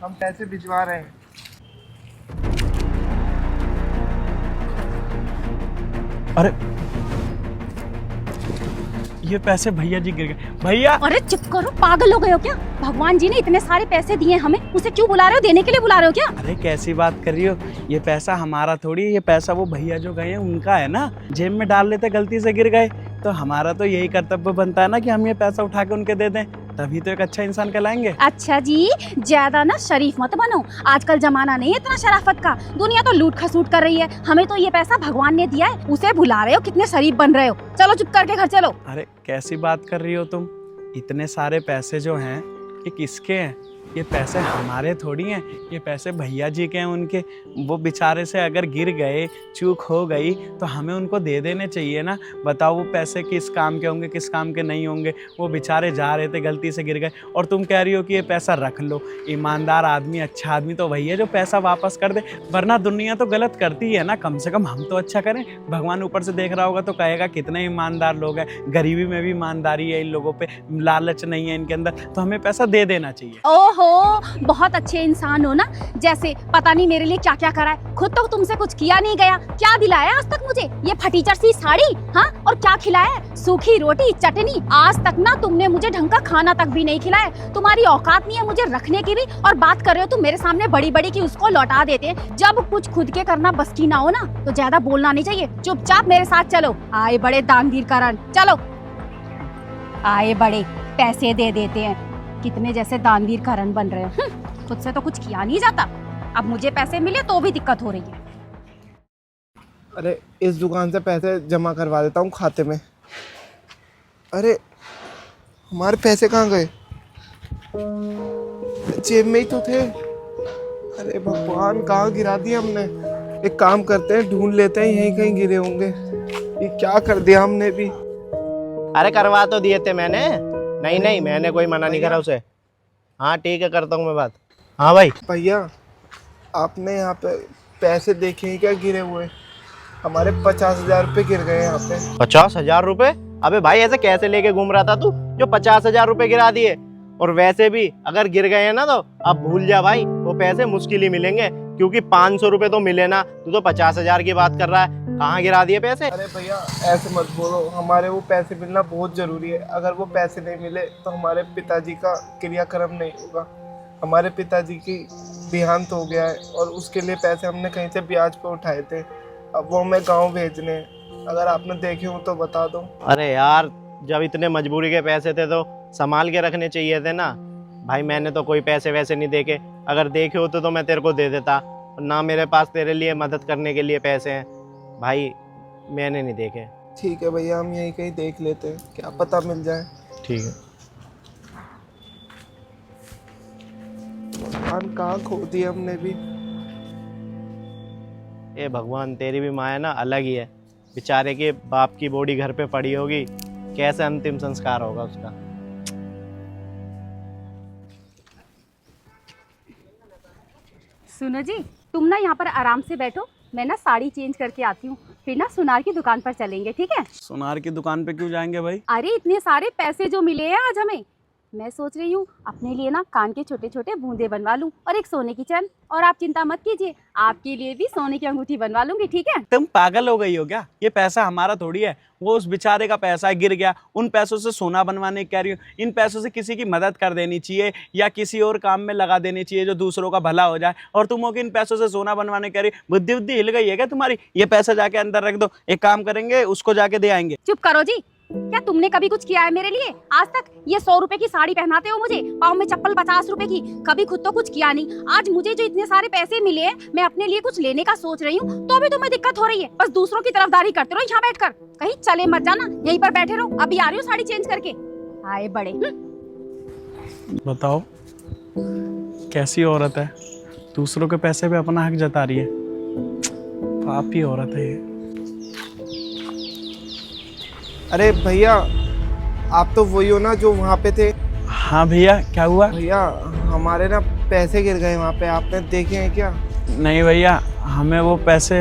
हम पैसे भिजवा रहे हैं। अरे ये पैसे भैया जी गिर गए। भैया अरे चुप करो, पागल हो गए हो क्या? भगवान जी ने इतने सारे पैसे दिए हमें, उसे क्यों बुला रहे हो? देने के लिए बुला रहे हो क्या? अरे कैसी बात कर रही हो, ये पैसा हमारा थोड़ी है, ये पैसा वो भैया जो गए हैं उनका है ना। जेब में डाल लेते गलती से गिर गए तो हमारा तो यही कर्तव्य बनता है ना कि हम ये पैसा उठा के उनके दे दें, तभी तो एक अच्छा इंसान कहलाएंगे। अच्छा जी, ज्यादा ना शरीफ मत बनो, आजकल जमाना नहीं है इतना शराफत का। दुनिया तो लूट खसूट कर रही है, हमें तो ये पैसा भगवान ने दिया है, उसे भुला रहे हो? कितने शरीफ बन रहे हो। चलो चुप करके घर चलो। अरे कैसी बात कर रही हो तुम, इतने सारे पैसे जो हैं ये किसके हैं? ये पैसे हमारे थोड़ी हैं, ये पैसे भैया जी के हैं उनके। वो बेचारे से अगर गिर गए, चूक हो गई तो हमें उनको दे देने चाहिए ना। बताओ वो पैसे किस काम के होंगे, किस काम के नहीं होंगे। वो बेचारे जा रहे थे, गलती से गिर गए और तुम कह रही हो कि ये पैसा रख लो। ईमानदार आदमी, अच्छा आदमी तो वही है जो पैसा वापस कर दे, वरना दुनिया तो गलत करती है ना। कम से कम हम तो अच्छा करें। भगवान ऊपर से देख रहा होगा तो कहेगा कितने ईमानदार लोग हैं। गरीबी में भी ईमानदारी है इन लोगों पे, लालच नहीं है इनके अंदर, तो हमें पैसा दे देना चाहिए। ओहो, बहुत अच्छे इंसान हो ना। जैसे पता नहीं मेरे लिए क्या क्या करा है, खुद तो तुमसे कुछ किया नहीं गया। क्या दिलाया आज तक मुझे? ये फटीचर सी साड़ी, हाँ, और क्या खिलाया है? सूखी रोटी, चटनी। आज तक ना तुमने मुझे ढंग का खाना तक भी नहीं खिलाया। तुम्हारी औकात नहीं है मुझे रखने की भी, और बात कर रहे हो तुम मेरे सामने बड़ी बड़ी की उसको लौटा देते हैं। जब कुछ खुद के करना बस की ना हो ना तो ज्यादा बोलना नहीं चाहिए। चुपचाप मेरे साथ चलो। आए बड़े दानवीर करण, चलो। आए बड़े पैसे दे देते हैं, कितने जैसे दानवीर करण बन रहे हो। खुद से तो कुछ किया नहीं जाता, अब मुझे पैसे मिले तो भी दिक्कत हो रही है। अरे इस दुकान से पैसे जमा करवा देता हूँ खाते में। अरे हमारे पैसे कहाँ गए? जेब में ही तो थे। अरे भगवान, कहाँ गिरा दिया हमने। एक काम करते हैं, ढूंढ लेते हैं, यहीं कहीं गिरे होंगे। ये क्या कर दिया हमने भी। अरे करवा तो दिए थे मैंने। नहीं नहीं, मैंने कोई मना नहीं करा उसे। हाँ ठीक है, करता हूँ मैं बात। हाँ भाई। भैया आपने यहाँ पे पैसे देखे हैं क्या गिरे हुए? हमारे 50,000 रुपये गिर गए यहाँ पे। 50,000 रुपए? अबे भाई ऐसे कैसे लेके घूम रहा था तू जो 50,000 रुपए गिरा दिए? और वैसे भी अगर गिर गए हैं ना तो अब भूल जा भाई, वो पैसे मुश्किल ही मिलेंगे, क्योंकि 500 रुपए तो मिले ना। तू तो 50,000 की बात कर रहा है, कहाँ गिरा दिए पैसे? अरे भैया ऐसे मत बोलो, हमारे वो पैसे मिलना बहुत ज़रूरी है। अगर वो पैसे नहीं मिले तो हमारे पिताजी का क्रियाक्रम नहीं होगा। हमारे पिताजी की देहांत हो गया है और उसके लिए पैसे हमने कहीं से ब्याज पर उठाए थे, अब वो हमें गाँव भेजने हैं। अगर आपने देखे हो तो बता दो। अरे यार, जब इतने मजबूरी के पैसे थे तो संभाल के रखने चाहिए थे ना भाई। मैंने तो कोई पैसे वैसे नहीं देखे, अगर देखे होते तो मैं तेरे को दे देता, ना मेरे पास तेरे लिए मदद करने के लिए पैसे हैं भाई, मैंने नहीं देखे। ठीक है भैया, हम यहीं कहीं देख लेते हैं, क्या पता मिल जाए। ठीक है। भगवान, कहाँ खो दिया हमने भी। ए भगवान, तेरी भी माँ है ना, अलग ही है। बेचारे के बाप की बॉडी घर पे पड़ी होगी, कैसे अंतिम संस्कार होगा उसका। सुनो जी, तुम ना यहाँ पर आराम से बैठो, मैं ना साड़ी चेंज करके आती हूँ, फिर ना सुनार की दुकान पर चलेंगे, ठीक है? सोनार की दुकान पे क्यों जाएंगे भाई? अरे इतने सारे पैसे जो मिले हैं आज हमें, मैं सोच रही हूँ अपने लिए ना कान के छोटे छोटे बूंदे बनवा लूँ और एक सोने की चैन, और आप चिंता मत कीजिए, आपके लिए भी सोने की अंगूठी बनवा लूंगी, ठीक है? तुम पागल हो गई हो क्या? ये पैसा हमारा थोड़ी है, वो उस बेचारे का पैसा है, गिर गया। उन पैसों से सोना बनवाने की कह रही हो? इन पैसों से किसी की मदद कर देनी चाहिए या किसी और काम में लगा देनी चाहिए जो दूसरों का भला हो जाए, और तुम हो कि इन पैसों से सोना बनवाने कह रही हो? बुद्धि बुद्धि हिल गई है क्या तुम्हारी? ये पैसा जाके अंदर रख दो, एक काम करेंगे उसको जाके दे आएंगे। चुप करो जी, क्या तुमने कभी कुछ किया है मेरे लिए आज तक? ये 100 रुपए की साड़ी पहनाते हो मुझे, पाँव में चप्पल 50 रुपए की, कभी खुद तो कुछ किया नहीं। आज मुझे जो इतने सारे पैसे मिले हैं, मैं अपने लिए कुछ लेने का सोच रही हूँ तो भी तुम्हें दिक्कत हो रही है। बस दूसरों की तरफदारी करते रहो यहाँ बैठकर, कहीं चले मत जाना, यहीं पर बैठे रहो। अभी आ रही हूँ साड़ी चेंज करके। आए बड़े। बताओ कैसी औरत है, दूसरों के पैसे पे अपना हक जता रही है। पापी औरत है ये। अरे भैया, आप तो वही हो ना जो वहाँ पे थे? हाँ भैया, क्या हुआ? भैया हमारे ना पैसे गिर गए वहाँ पे, आपने देखे हैं क्या? नहीं भैया, हमें वो पैसे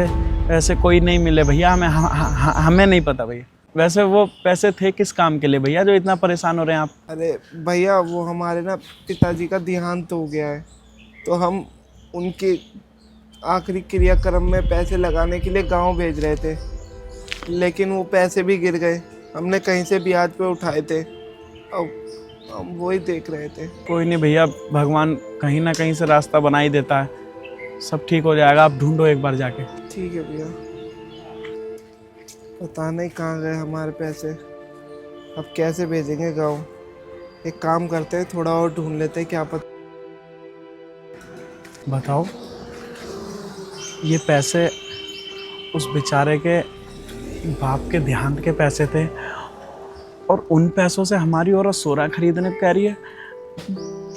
ऐसे कोई नहीं मिले भैया, हमें नहीं पता भैया। वैसे वो पैसे थे किस काम के लिए भैया जो इतना परेशान हो रहे हैं आप? अरे भैया, वो हमारे ना पिताजी का देहांत हो गया है तो हम उनके आखिरी क्रियाक्रम में पैसे लगाने के लिए गांव भेज रहे थे, लेकिन वो पैसे भी गिर गए। हमने कहीं से ब्याज पे उठाए थे, अब हम वही देख रहे थे। कोई नहीं भैया, भगवान कहीं ना कहीं से रास्ता बना ही देता है, सब ठीक हो जाएगा। आप ढूंढो एक बार जाके। ठीक है भैया, पता नहीं कहाँ गए हमारे पैसे, अब कैसे भेजेंगे गांव। एक काम करते हैं, थोड़ा और ढूंढ लेते हैं, क्या पता। बताओ, ये पैसे उस बेचारे के बाप के देहांत के पैसे थे और उन पैसों से हमारी औरत सोना खरीदने को कह रही है।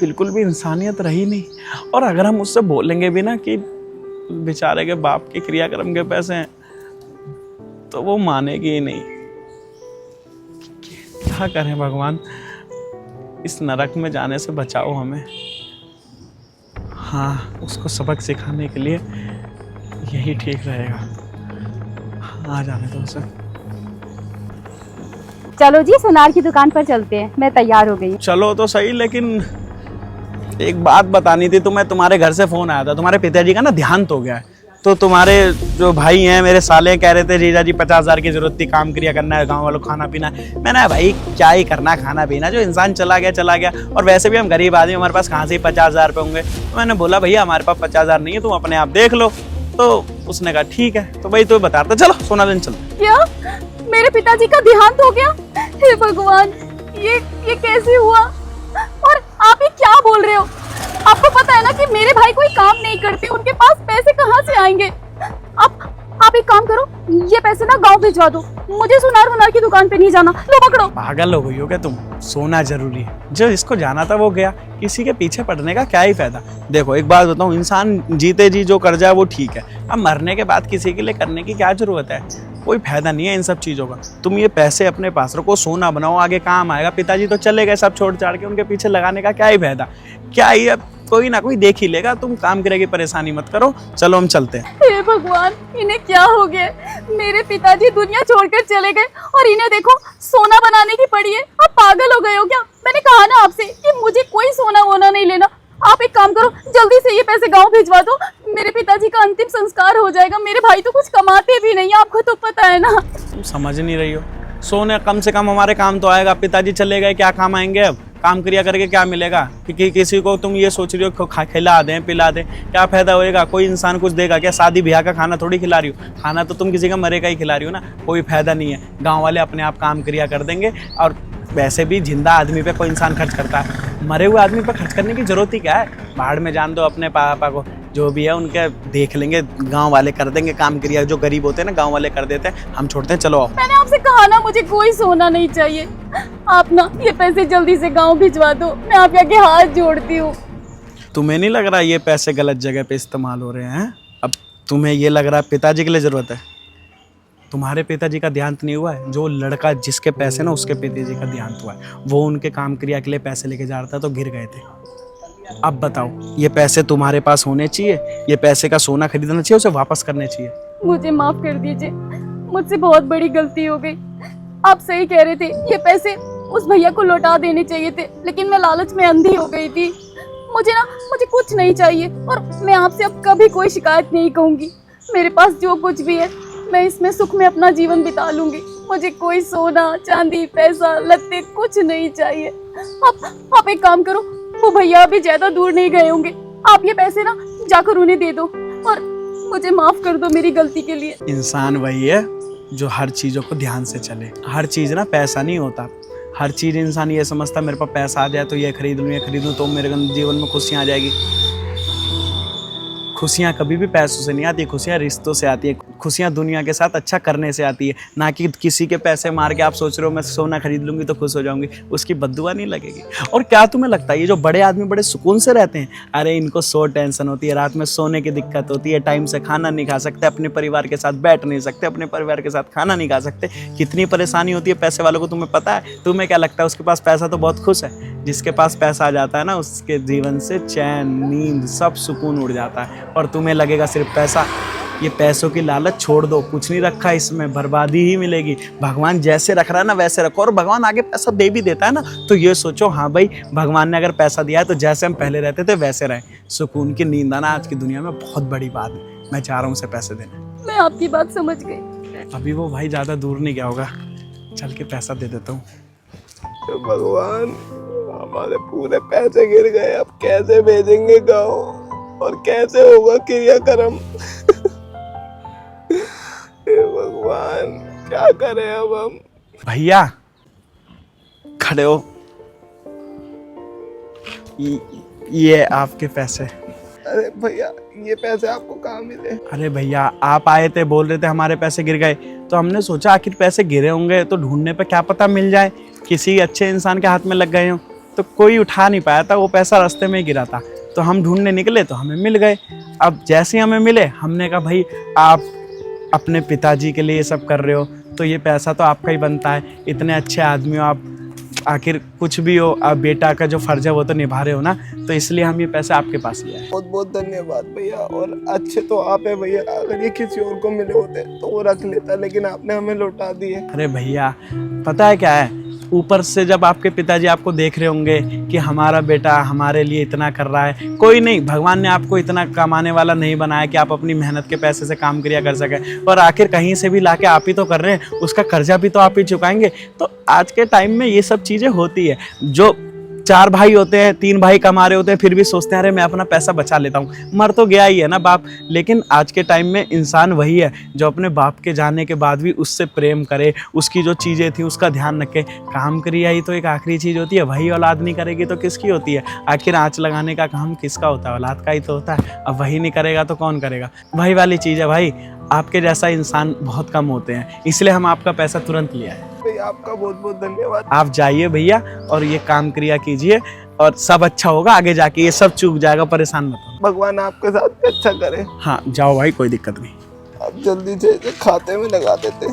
बिल्कुल भी इंसानियत रही नहीं। और अगर हम उससे बोलेंगे भी ना कि बेचारे के बाप के क्रियाक्रम के पैसे हैं, तो वो मानेगी ही नहीं। क्या करें भगवान, इस नरक में जाने से बचाओ हमें। हाँ, उसको सबक सिखाने के लिए यही ठीक रहेगा। आ जाने दो उसे। चलो जी, सुनार की दुकान पर चलते हैं, मैं तैयार हो गई। चलो तो सही, लेकिन एक बात बतानी थी तुम्हें। तुम्हारे घर से फोन आया था, तुम्हारे पिताजी का ना देहांत हो गया है, तो तुम्हारे जो भाई हैं, मेरे साले, कह रहे थे जीजा जी 50,000 की जरूरत थी, काम क्रिया करना है, गांव वालों को खाना पीना है। मैंने भाई क्या ही करना खाना पीना, जो इंसान चला गया। और वैसे भी हम गरीब आदमी, हमारे पास कहाँ से ही 50,000 रुपये होंगे। तो मैंने बोला भैया हमारे पास 50,000 नहीं है, तुम अपने आप देख लो। तो उसने कहा ठीक है। तो भाई तुम्हें बता रहा था, चलो सोना दिन चलो। क्या मेरे पिताजी का देहांत हो गया? हे भगवान, ये कैसे हुआ? और आप ये क्या बोल रहे हो? आपको पता है ना कि मेरे भाई कोई काम नहीं करते, उनके पास पैसे कहाँ से आएंगे? आप एक काम करो, ये पैसे ना गांव भिजवा दो, मुझे सुनार की दुकान पे नहीं जाना। लो पकड़ो। पागल हो गई हो क्या तुम? सोना जरूरी है, जो इसको जाना था वो गया, किसी के पीछे पड़ने का क्या ही फायदा। देखो एक बात बताऊं, इंसान जीते जी जो कर जाए वो ठीक है, अब मरने के बाद किसी के लिए करने की क्या जरूरत है? कोई फायदा नहीं है इन सब चीज़ों का। तुम ये पैसे अपने पास रखो, सोना बनाओ, आगे काम आएगा। पिताजी तो चले गए सब छोड़ छाड़ के, उनके पीछे लगाने का क्या ही फायदा? क्या ही, अब कोई ना कोई देख ही लेगा। तुम काम करेगी, परेशानी मत करो, चलो हम चलते हैं। हे भगवान, इन्हें क्या हो गया? मेरे पिताजी दुनिया छोड़कर चले गए और इन्हें देखो सोना बनाने की पड़ी है। आप पागल हो गए हो क्या? मैंने कहा ना आपसे कि मुझे कोई सोना वोना नहीं लेना। आप एक काम करो, जल्दी से ये पैसे गांव भिजवा दो, मेरे पिताजी का अंतिम संस्कार हो जाएगा। मेरे भाई तो कुछ कमाते भी नहीं, आपको तो पता है ना। तुम समझ नहीं रही हो, सोने कम से कम हमारे काम तो आएगा। पिताजी चले गए, क्या काम आएंगे? अब काम क्रिया करके क्या मिलेगा? क्योंकि किसी को तुम ये सोच रही हो खिला दें पिला दें, क्या फायदा होएगा? कोई इंसान कुछ देगा क्या? शादी ब्याह का खाना थोड़ी खिला रही हो, खाना तो तुम किसी का मरे का ही खिला रही हो ना। कोई फायदा नहीं है, गांव वाले अपने आप काम क्रिया कर देंगे। और वैसे भी जिंदा आदमी पे कोई इंसान खर्च करता है, मरे हुए आदमी पे खर्च करने की जरूरत ही क्या है? बाहर में जान दो अपने पापा को, जो भी है उनके देख लेंगे, गांव वाले कर देंगे काम क्रिया। जो गरीब होते हैं ना गांव वाले कर देते हैं, हम छोड़ते हैं। चलो आओ। मैंने आपसे कहा ना मुझे कोई सोना नहीं चाहिए। आप ना ये पैसे जल्दी से गांव भिजवा दो, मैं आपके आगे हाथ जोड़ती हूँ। तुम्हें नहीं लग रहा ये पैसे गलत जगह पे इस्तेमाल हो रहे हैं? अब तुम्हें ये लग रहा है पिताजी के लिए ज़रूरत है, तुम्हारे पिताजी का देहांत नहीं हुआ है। जो लड़का जिसके पैसे ना उसके पिताजी का देहांत हुआ है, वो उनके काम क्रिया के लिए पैसे लेके जा रहा था तो गिर गए थे। अब बताओ, ये पैसे तुम्हारे पास होने चाहिए, ये पैसे का सोना खरीदना चाहिए, उसे वापस करने चाहिए। मुझे माफ कर दीजिए, मुझसे बहुत बड़ी गलती हो गई। आप सही कह रहे थे, ये पैसे उस भैया को लौटा देने चाहिए थे, लेकिन मैं लालच में अंधी हो गई थी। मुझे कुछ नहीं चाहिए और मैं आपसे अब कभी कोई शिकायत नहीं कहूँगी। मेरे पास जो कुछ भी है मैं इसमें सुख में अपना जीवन बिता लूंगी। मुझे कोई सोना चांदी पैसा लत्ते कुछ नहीं चाहिए। आप एक काम करो, वो भैया अभी ज्यादा दूर नहीं गए होंगे, आप ये पैसे ना जाकर उन्हें दे दो और मुझे माफ कर दो मेरी गलती के लिए। इंसान वही है जो हर चीज़ों को ध्यान से चले। हर चीज़ ना पैसा नहीं होता। हर चीज़ इंसान ये समझता मेरे पास पैसा आ जाए तो ये खरीद लूँ तो मेरे जीवन में खुशियाँ आ जाएगी। खुशियाँ कभी भी पैसों से नहीं आती, खुशियाँ रिश्तों से आती है। खुशियाँ दुनिया के साथ अच्छा करने से आती है, ना कि किसी के पैसे मार के आप सोच रहे हो मैं सोना खरीद लूँगी तो खुश हो जाऊँगी, उसकी बद्दुआ नहीं लगेगी। और क्या तुम्हें लगता है ये जो बड़े आदमी बड़े सुकून से रहते हैं? अरे इनको सो टेंशन होती है, रात में सोने की दिक्कत होती है, टाइम से खाना नहीं खा सकते, अपने परिवार के साथ बैठ नहीं सकते, अपने परिवार के साथ खाना नहीं खा सकते। कितनी परेशानी होती है पैसे वालों को, तुम्हें पता है? तुम्हें क्या लगता है उसके पास पैसा तो बहुत खुश है? जिसके पास पैसा आ जाता है ना उसके जीवन से चैन नींद सब सुकून उड़ जाता है, और तुम्हें लगेगा सिर्फ पैसा। ये पैसों की लालच छोड़ दो, कुछ नहीं रखा इसमें, बर्बादी ही मिलेगी। भगवान जैसे रख रहा है ना वैसे रखो, और भगवान आगे पैसा दे भी देता है ना, तो ये सोचो हाँ भाई भगवान ने अगर पैसा दिया है तो जैसे हम पहले रहते थे वैसे रहें। सुकून की नींद आना आज की दुनिया में बहुत बड़ी बात है। मैं चाह रहा हूँ उसे पैसे देने। मैं आपकी बात समझ गई। अभी वो भाई ज़्यादा दूर नहीं गया होगा, चल के पैसा दे देता हूँ। तो भगवान हमारे पूरे पैसे गिर गए, अब कैसे भेजेंगे गाँव और कैसे होगा क्रियाक्रम। हे भगवान क्या करें अब हम। भैया खड़े हो, ये आपके पैसे। अरे भैया ये पैसे आपको कहाँ मिले? अरे भैया आप आए थे, बोल रहे थे हमारे पैसे गिर गए, तो हमने सोचा आखिर पैसे गिरे होंगे तो ढूंढने पे क्या पता मिल जाए, किसी अच्छे इंसान के हाथ में लग गए हो। तो कोई उठा नहीं पाया था, वो पैसा रास्ते में ही गिरा था, तो हम ढूंढने निकले तो हमें मिल गए। अब जैसे ही हमें मिले हमने कहा भाई आप अपने पिताजी के लिए ये सब कर रहे हो तो ये पैसा तो आपका ही बनता है, इतने अच्छे आदमी हो आप, आखिर कुछ भी हो आप बेटा का जो फर्ज है वो तो निभा रहे हो ना, तो इसलिए हम ये पैसे आपके पास लिया है। बहुत बहुत धन्यवाद भैया। और अच्छे तो आप है भैया, अगर ये किसी और को मिले होते तो वो रख लेता, लेकिन आपने हमें लौटा दिए। अरे भैया पता है क्या है, ऊपर से जब आपके पिताजी आपको देख रहे होंगे कि हमारा बेटा हमारे लिए इतना कर रहा है, कोई नहीं, भगवान ने आपको इतना कमाने वाला नहीं बनाया कि आप अपनी मेहनत के पैसे से काम क्रिया कर सके, और आखिर कहीं से भी लाके आप ही तो कर रहे हैं, उसका कर्जा भी तो आप ही चुकाएंगे। तो आज के टाइम में ये सब चीज़ें होती है। जो 4 भाई होते हैं, 3 भाई कमा रहे होते हैं, फिर भी सोचते हैं अरे मैं अपना पैसा बचा लेता हूँ, मर तो गया ही है ना बाप। लेकिन आज के टाइम में इंसान वही है जो अपने बाप के जाने के बाद भी उससे प्रेम करे, उसकी जो चीज़ें थी उसका ध्यान रखे। काम क्रिया ही तो एक आखिरी चीज़ होती है, वही औलाद नहीं करेगी तो किसकी होती है? आखिर आँच लगाने का काम किसका होता है? औलाद का ही तो होता है। अब वही नहीं करेगा तो कौन करेगा? वही वाली चीज़ है भाई, आपके जैसा इंसान बहुत कम होते हैं, इसलिए हम आपका पैसा तुरंत लिया है। भैया आपका बहुत बहुत धन्यवाद। आप जाइए भैया और ये काम क्रिया कीजिए और सब अच्छा होगा, आगे जाके ये सब चूक जाएगा, परेशान मत हो। भगवान आपके साथ अच्छा करे। हाँ जाओ भाई, कोई दिक्कत नहीं। आप जल्दी से इसे खाते में लगा देते।